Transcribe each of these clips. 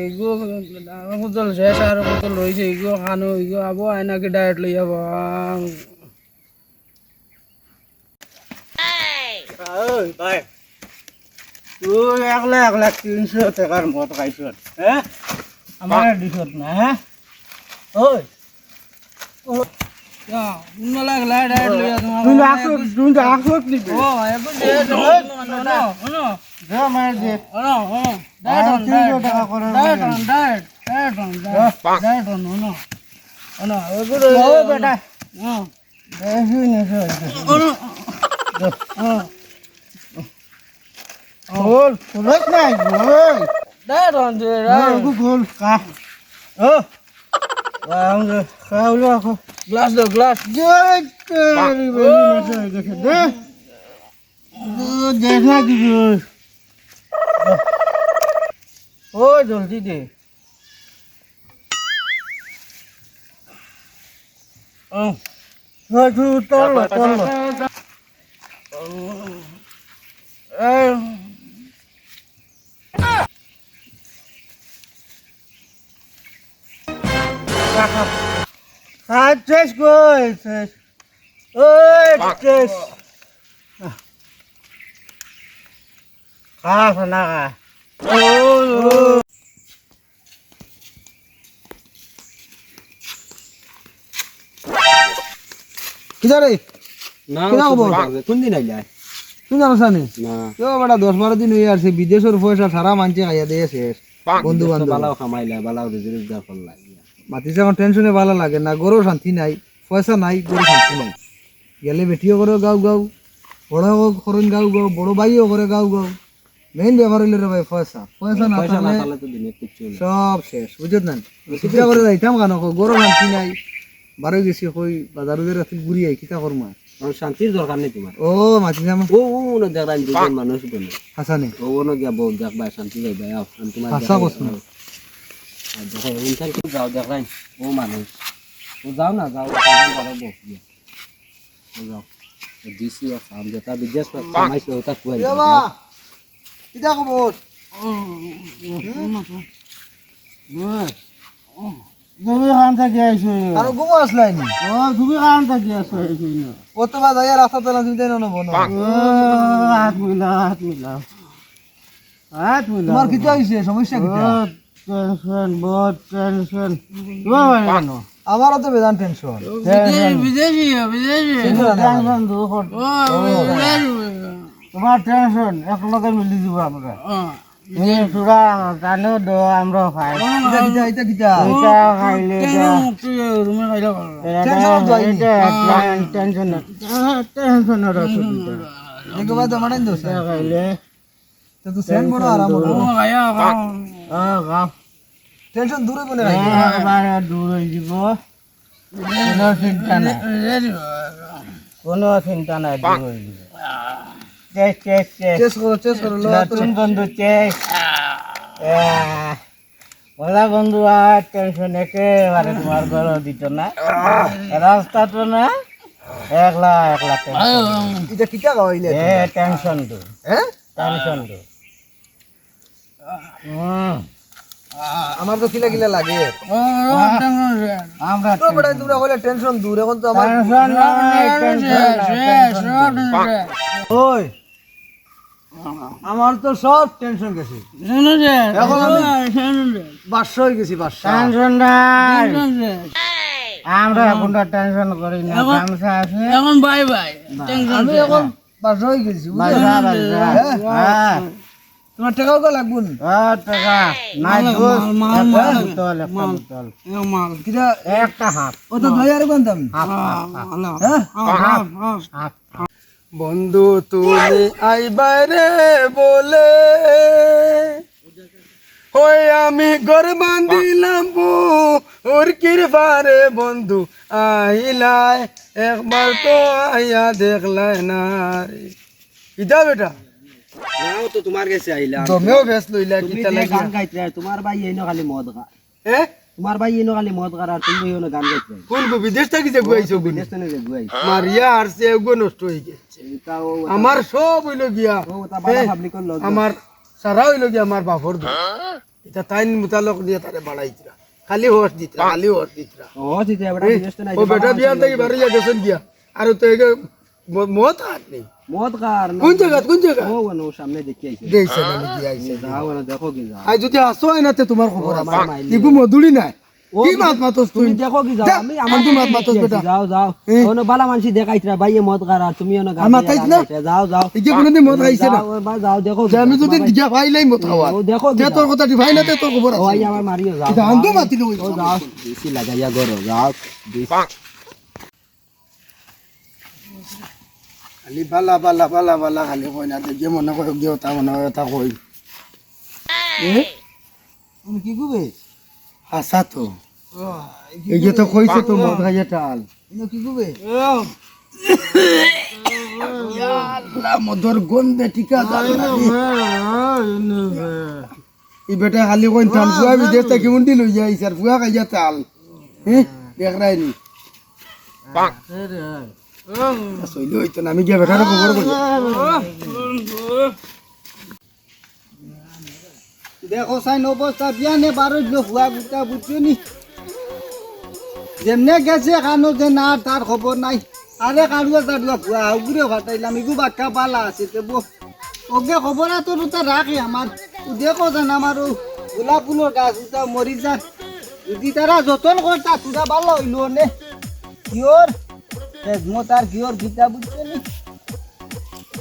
Ego বোতল শেষ আর বোতল রয়েছে ইগো খানো ইগো আবো আয়নাকে ডায়েট লই যাব ভাই তুই একলা একলা 300 টাকার মদ খাইছ হ্যাঁ আমার দিছত না হ্যাঁ ওই না লাগলা ডায়েট লই তোমার তুই রাখছ নি ও এখন ডায়েট নো যা মার দে ডায়েট 300 টাকা করে ডায়েট নো ও বেটা হ্যাঁ দেখি নি খোল খোলস নাই ওই ডায়েট অন দে খোল কা ও আমরা খাওলো এখন গ্লাস দাও গ্লাস দেখ তেরি বলি না গেছে দে দেখ না কি ও জলদি দে ও তুই তল Tres coisas. Oi, tres. Kafa na ka. Oh. কিদারে না কিনা খবর কোন দিন আইলা তুই জানোস নি না তো বড় 10-12 দিন হয়ে আছে বিদেশের পয়সা সারা মানছে খাইয়া দিয়ে শেষ বন্ধু বান্ধব বালাও কামাইলা বালাও রোজগার করলা মাতিছে এখন টেনশনে ভালো লাগে না গরো শান্তি নাই পয়সা নাই গরো শান্তি নাই গেলে বেটিও করে গাও গাও বড় করেন গাও গাও বড় ভাইও করে গাও গাও মেইন ব্যাপার হইল রে ভাই পয়সা পয়সা না থাকলে তো দিনে কিছু না সব শেষ বুঝত না চিন্তা করে যাইতাম কেন গরো শান্তি নাই বারো গেছি কই বাজারে রাতে ঘুরি আই কিতা করমা আর শান্তির দরকার নেই তোমার ও মাতিছে আমার ও না দেখলাম দুজন মানুষ বলে হাসানে ও না গিয়া বউ দেখবা শান্তি যাইবা আও আমি তোমার হাসা বসন আর দেখো ইনসান কি যাও দেখলাম ও মানুষ ও যাও না যাও বড় বউ ও যাও দিছি কাম যেটা বিদেশ কামাইছে ওটা কুয়াই কিতা খবর তুমি খান থাকি আইছো আর ঘুম আসলাই নি ও তুমি খান থাকি আইছো কতবা যাই রাস্তা তেলা তুমি দেন না বনো হাত মিলা তোমার কিতা হইছে সমস্যা কিতা টেনশন বহুত টেনশন আমারও তো বেদান টেনশন বিদেশি টেনশন দুঃখ তোমার টেনশন এক লগে মিলি দিব আমরা সুরা জানো দো আমরা খাই কিতা কিতা কিতা এটা খাইলে রুমে খাইলে টেনশন টেনশনের ওষুধ একবার তো মানে দোষ খাইলে তো তুই সেন বড় আরাম হলো গাও টেনশন দূরে বনে রাখ একবারে দূর হয়ে যাব কোনো চিন্তা নাই কোনো চিন্তা নাই দূর হয়ে যাব চেস করো নতুন বন্ধু চেস বলা বন্ধু আর টেনশন একেবারে তোমার ঘর দিত না রাস্তা তো না একলা একলা এটা কিতা গাইলে টেনশন তো হ্যাঁ টেনশন তো আমার তো কিলা কিলা লাগে আমরা তো বড় তোমরা কইলে টেনশন দূর এখন তো আমার টেনশন নাই ওই আমার তো সব টেনশন গেছে এখন আমি 500 হয়ে গেছি 500 টেনশন নাই আমরা এখন টেনশন করি না গামছা আছে এখন বাই বাই আমি এখন 500 হয়ে গেছি বাজা বাজা হ্যাঁ তোমার টাকাও তো লাগবো না টাকা নাই দোষ মাল বোতল মাল কিটা একটা হাফ ও তো 2000 বানতাম হাফ বন্ধু তুমি আইবারে বলে ওই আমি ঘর বান্ধিলাম ওর কিরবারে বন্ধু আইলাই একবার তো আইয়া দেখলাই না রে ইটা বেটা নাও তো তোমার কাছে আইলা তুমিও বেশ লইলা তুমি কিটা লাগি গান গাইতে তোমার ভাই এনো খালি মদ খা হ্যাঁ তোমার ভাই এনো খালি মদ খা আর তুমি এনো গান গাইতে কোন বিদেশ থেকে যে গুয়াইছো বিদেশ থেকে যে গুয়াই মারিয়া আর সে এগো নষ্ট হয়ে গেছে এটা ও আমার সব হইল গিয়া ও তা বালা পাবলিক লগ আমার সারা হইল গিয়া আমার বাপর এটা তাইন মুতালক দিয়ে তারে বাড়াইতরা খালি হোস দিতরা ও দিতে বেটা বিদেশ তো নাই ও বেটা বিয়ান থেকে বাড়ি যা গেছেন গিয়া আর তো এগে মত হাত নেই মদ কার না কোন জায়গা ও ওনো সামনে দেখি আইছে দেইছে না কি আইছে যাও না দেখো কি যাও আই যদি আসো আইনাতে তোমার খবর আমার আছে মাইলি। ইগু মধুরি নাই ও কি মাত মাতস তুই তুমি দেখো কি যাও যা, আমি আমার তো মাত মাতস বেটা যাও যাও হ্যাঁ। ওনো বালা মানসি দেখাইতরা ভাইয়ে মদ কার আর তুমি ওনো আমার তাইছ না? যাও যাও ইগে কোনদিন মদ খাইছে না যাও দেখো যে আমি যদি দিগা ভাইলাই মত খাওয়া ও দেখো কি যে তোর কথা দিভাই না তে তোর খবর ও আছে আই আমার মারিও যাও এটা আন্দো মাতিল ওই ও যাও বেশি লাগাইয়া গরো যাও খালি বালা খালি কই না যে মনে কই গিয়ে তা মনে হয় তা কই তুমি কি কবে হাসা তো এই যে তো কইছে তো মদ খাইয়া টাল তুমি কি কবে আল্লাহ মদর গন্ধে টিকা যাবে না এই বেটা খালি কই টাল ফুয়া বিদেশ থেকে মুন্ডি লই যাই স্যার ফুয়া খাইয়া টাল দেখ রাইনি সইলে হইতো না আমি গিয়ে বেটার খবর করি দেখো সাইন অবস্থা বিয়ানে 12 লোক হুয়া গুটা বুঝছো নি যেমনে গেছে কানো যে না তার খবর নাই আরে কারুয়া তারুয়া হুয়া উগরে ফাটাইলাম ইগু বাক্কা পালা আছে তে ওকে খবর তো তো রাখি আমার দেখো জান আমার গোলাপ ফুলের গাছ উঠা মরি যায় যদি তারা যতন করতা তুরা ভালো হইলো নে কিওর মতার কিওর গীতা বুঝছো নি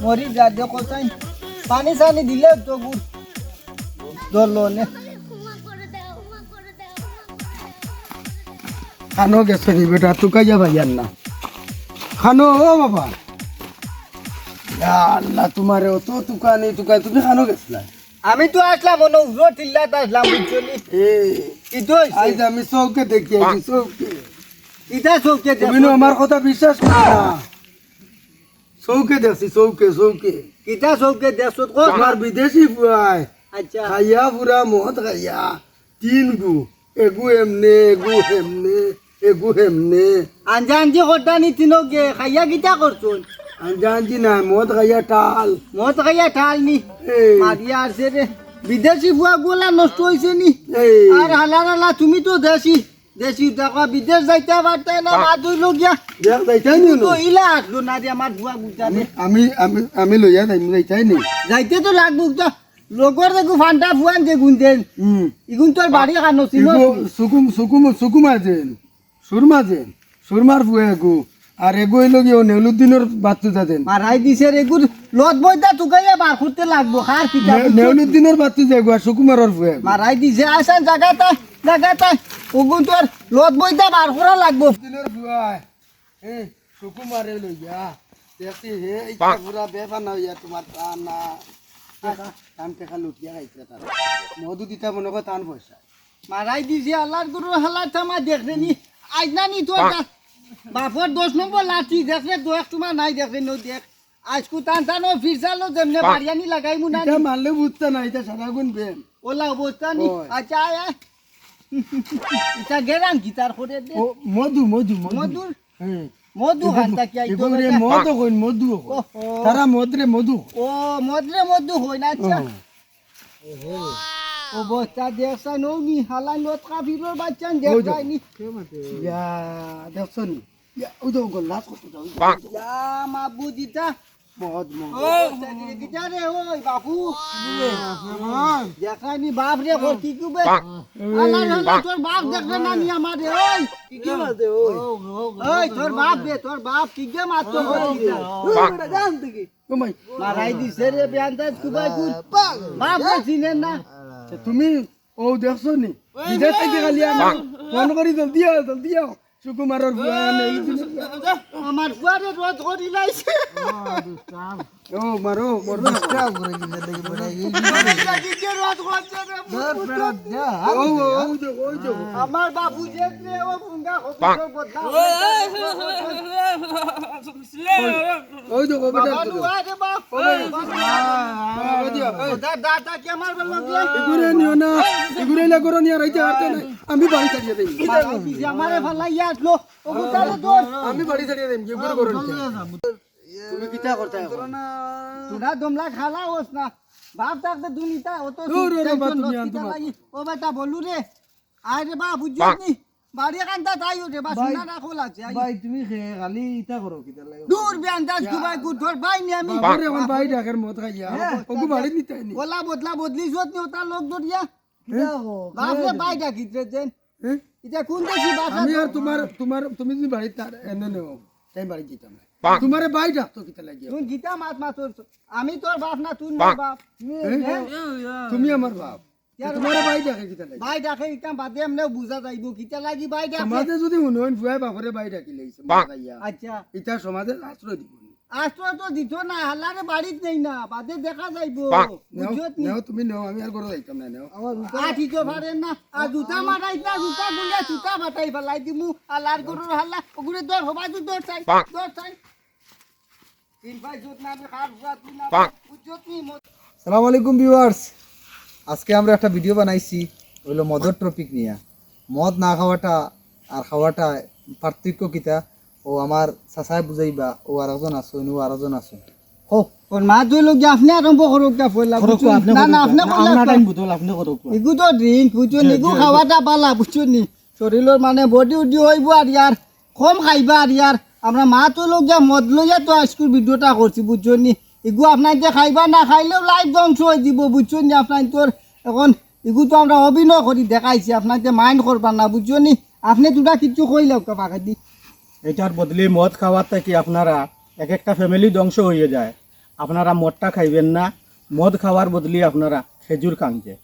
মরি যা দেখো সাইন পানি সানি দিলে তো গুড় ধরলো নে খানো গেছে নি বেটা তুকাইয়া ভাইয়ার না খানো ও বাবা ইয়া আল্লাহ তোমারে অত তুকানি তুকাই তুমি খানো গেছলা আমি তো আসলাম মনে উজো টিল্লাতে আসলাম বুঝছো নি কি তো আজ আমি চৌকে দেখি আইছি চৌকে ইটা চৌকে তুমি নো আমার কথা বিশ্বাস করো না চৌকে দেখছি চৌকে ইটা চৌকে দেখছো কো আমার বিদেশি বুয়াই আচ্ছা খাইয়া পুরা মদ খাইয়া 3 গু এগু এমনে এগু হেমনে আঞ্জা আঞ্জি করতা নি তিনো গে খাইয়া গিটা করছুন জানছি না মদ খাইয়া টাল মত খাইয়া ঠাল নি এই মারিয়া আসছে রে বিদেশি বুয়া গোলা নষ্ট হইছে নি এই আর হালা তুমি তো দেশি টাকা বিদেশ যাইতে পারতে না মা দুই লোক গিয়া দেখ যাইতাই নি তো ইলা আসলো না রে আমার বুয়া গুটানে আমি লইয়া যাইতাই নি যাইতে তো লাগবো তো লগর দেখো ফান্টা ফুয়ান যে গুনতেন ইগুন তোর বাড়ি খানো ছিল সুকুম আছেন সুরমার ফুয়ে এগু আর এগু হইল কি নেউলুদ্দিনের বাচ্চু যাতেন মারাই দিছে রে গুর লত বইতা তুকাইয়া বার করতে লাগবো খার কিতা নেউলুদ্দিনের বাচ্চু যে এগু আর সুকুমারের ফুয়ে মারাই দিছে আসান জায়গাটা ওগুন তোর লত বইতা বার করা লাগবো দিনের ফুয়ায় সুকুমারে লইয়া দেখছি হে এইটা পুরা বেফানা হইয়া তোমার টানা টান টেকা লুটিয়া খাইছে তার মধু দিতা মনে কর টান পয়সা মারাই দিছে আল্লাহর গুরু হালার থামা দেখলে নি আজ না নি তোর বাপর 10 নম্বর লাঠি দেখলে দোয়া তোমার নাই দেখলে নো দেখ আজকু টান ফিরসালো যেমনে বাড়িয়ানি লাগাই মুনা এটা মারলে বুঝতে না এটা সারা গুণ বেন ওলা অবস্থা নি ওই। আচ্ছা আয় এটা গেরান গিটার করে দে ও মধু মধুর হ্যাঁ মধু হান্তা কি আইতো এগুলো মধু কইন মধু তারা মধুরে মধু ও মধুরে মধু হই না আচ্ছা অবস্থা দেখছা নৌনি হালাই নত কাফিরর বাচ্চা দেখাই নি ইয়া দেখছনি ইয়া ওই তো গল্লাস কত যাও ইয়া মাবু দিতা মদ ও গিটারে ওই বাপু দেখাই নি বাপ রে কর কি কুবে আল্লাহ আল্লাহ তোর বাপ দেখলে না নি আমারে ওই কি কি মারতে ওই তোর বাপ কি গে মারতো ওই জান তুই ও মাই মারাই দিছে রে বেয়ানটা কুবাই কুর বাপ চিনেন না তুমি ও দেখছনি বিদেশ থেকে খালি আমার ফোন করি জলদি আও সুকুমারের বুয়া আমার ফুয়ারে রোদ করি লাইছে ও মারো মোর কি যে রোদ করছে রে ওই যে আমার বাবু যে রে ও ফুঙ্গা হতো বদলা ওই যে বেটা বাবু আরে বাপ দাদা কি আমার বললো এগুরে নিও না এগুরে না করো নিয়া রাইতে হারতে না আমি বাড়ি ছাড়িয়ে দেই কি আমারে ফলাইয়া আসলো ও গুতালে তোর আমি বাড়ি ছাড়িয়ে দেই এগুরে করো তুমি কিটা করতে তোরা দমলা খালা হোস না বাপ থাকতে দুনিতা অত দূর রে বাবা, তুমি tension আনতে লস্কিটা পারো। লাগি। ও বেটা বলু রে আরে বা বুঝছনি বাড়ি কান্দা তাই ওঠে বা ভাই, সোনা রাখো লাগছে ভাই তুমি খালি ইটা করো কিতা লাগে দূর বে আন্দাজ গুবাই গুধর ভাই নি আমি বাবারে এখন ভাই ডাকের মত খাইয়া ওগু বাড়ি নিতে নি ওলা বদলা বদলি জত নি ওটা লোক দরিয়া কিতা গো বাপরে ভাই ডাকিতে দেন হ্যাঁ? এটা কোন দেশি ভাষা আমি আর তোমার তুমি যদি বাড়ি তার এনে নেও তাই বাড়ি যেতাম না তোমারে ভাই ডাকতো কিতা লাগিয়া তুই গীতা মাত মাত আমি তোর বাপ না তুই মোর বাপ তুমি আমার বাপ তোমারে ভাই ডাকে কিতা লাগে ভাই ডাকে ইটা বাদে এমনে বুঝা যাইব কিতা লাগি ভাই ডাকে সমাজে যদি শুনুন ফুয়াই বাপরে ভাই ডাকি লাইছে খাইয়া আচ্ছা ইটা সমাজে আশ্রয় দিব আশ্রয় তো দিত না হাল্লারে বাড়িত নেই না বাদে দেখা যাইব বুঝত নি নেও তুমি নেও আমি আর করে যাইতাম না নেও আঠিতো পারেন না আর জুতা মারাই না জুতা গুলে জুতা বাটাই ফেলাই দিমু আর লার গরুর হাল্লা ওগুলো দর হবাই তো দর চাই দর চাই তিন ভাই জুত না খার ফুয়া তুই না বুঝত নি সালাম আলাইকুম ভিউয়ার্স আজকে আমরা একটা ভিডিও বানাইছি হইলো মদের টপিক নিয়ে মদ না খাওয়াটা আর খাওয়াটা পার্থক্য কিতা ও আমার চাচাই বুঝাইবা ও আরেকজন আসুন ও আরেকজন আসুন হো ওর মা দুই লোক আপনি আরম্ভ করুক না ফেলা না না আপনি করলে এগু তো ড্রিঙ্ক বুঝছো এগু খাওয়াটা পালা বুঝছো নি শরীরের মানে বডি উডি হইব আর ইয়ার কম খাইবা আর ইয়ার আমরা মা তো লোক যা মদ লইয়া তো আজকের ভিডিওটা করছি বুঝছো নি এগু আপনার যে খাইবা না খাইলেও লাইফ ধ্বংস হয়ে দিব বুঝছো নি আপনার তোর এখন এগু তো আমরা অভিনয় করি দেখাইছি আপনার যে মাইন্ড করবা না বুঝছো নি আপনি দুটা কিছু কইলেও পাখা দি এটার বদলি মদ খাওয়ার থেকে আপনারা এক একটা ফ্যামিলি ধ্বংস হয়ে যায় আপনারা মদটা খাইবেন না মদ খাওয়ার বদলি আপনারা খেজুর খান যে